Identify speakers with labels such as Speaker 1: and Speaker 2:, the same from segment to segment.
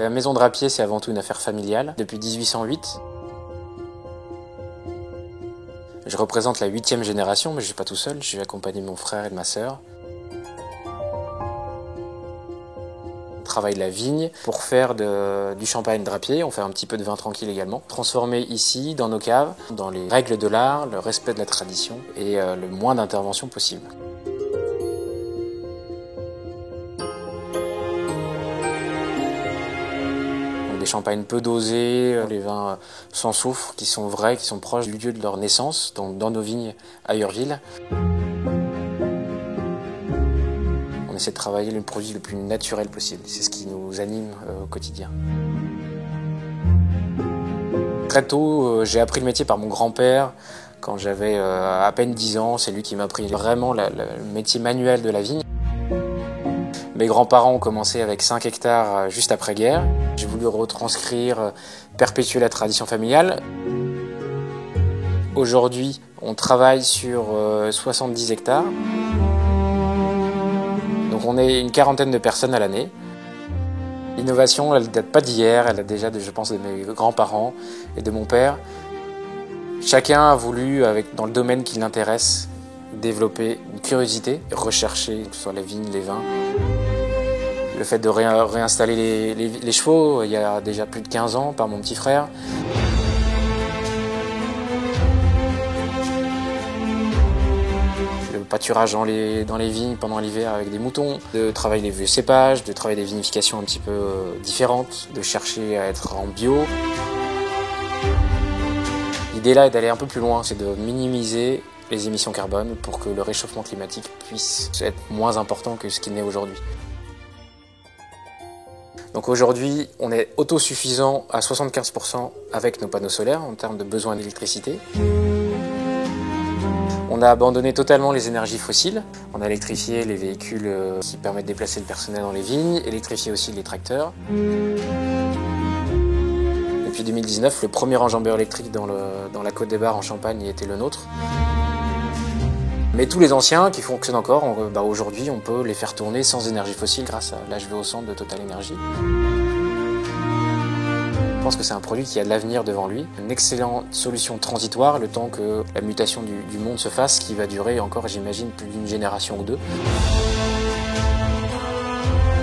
Speaker 1: La maison Drapier, c'est avant tout une affaire familiale, depuis 1808. Je représente la 8e génération, mais je ne suis pas tout seul, je suis accompagné de mon frère et de ma sœur. On travaille la vigne pour faire du champagne Drapier, on fait un petit peu de vin tranquille également. Transformé ici, dans nos caves, dans les règles de l'art, le respect de la tradition et le moins d'intervention possible. Des champagnes peu dosés, les vins sans soufre, qui sont vrais, qui sont proches du lieu de leur naissance, donc dans nos vignes à Urville. On essaie de travailler le produit le plus naturel possible, c'est ce qui nous anime au quotidien. Très tôt, j'ai appris le métier par mon grand-père. Quand j'avais à peine 10 ans, c'est lui qui m'a appris vraiment le métier manuel de la vigne. Mes grands-parents ont commencé avec 5 hectares juste après-guerre. J'ai voulu retranscrire, perpétuer la tradition familiale. Aujourd'hui, on travaille sur 70 hectares. Donc on est une quarantaine de personnes à l'année. L'innovation, elle ne date pas d'hier, elle date déjà, je pense, de mes grands-parents et de mon père. Chacun a voulu, dans le domaine qui l'intéresse, développer une curiosité, rechercher, que ce soit les vignes, les vins. Le fait de réinstaller les chevaux, il y a déjà plus de 15 ans, par mon petit frère. Le pâturage dans les vignes pendant l'hiver avec des moutons, de travailler les vieux cépages, de travailler des vinifications un petit peu différentes, de chercher à être en bio. L'idée là est d'aller un peu plus loin, c'est de minimiser les émissions carbone pour que le réchauffement climatique puisse être moins important que ce qu'il n'est aujourd'hui. Donc aujourd'hui, on est autosuffisant à 75% avec nos panneaux solaires en termes de besoin d'électricité. On a abandonné totalement les énergies fossiles. On a électrifié les véhicules qui permettent de déplacer le personnel dans les vignes, électrifié aussi les tracteurs. Depuis 2019, le premier enjambeur électrique dans la Côte des Bars en Champagne était le nôtre. Mais tous les anciens qui fonctionnent encore, aujourd'hui, on peut les faire tourner sans énergie fossile grâce à l'HVO Centre de Total Energy. Je pense que c'est un produit qui a de l'avenir devant lui. Une excellente solution transitoire, le temps que la mutation du monde se fasse, qui va durer encore, j'imagine, plus d'une génération ou deux.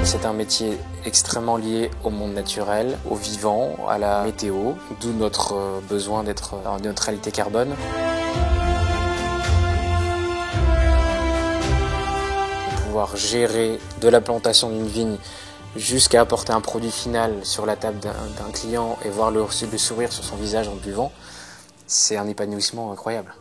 Speaker 1: C'est un métier extrêmement lié au monde naturel, au vivant, à la météo, d'où notre besoin d'être en neutralité carbone. Pouvoir gérer de la plantation d'une vigne jusqu'à apporter un produit final sur la table d'un client et voir le sourire sur son visage en buvant, c'est un épanouissement incroyable.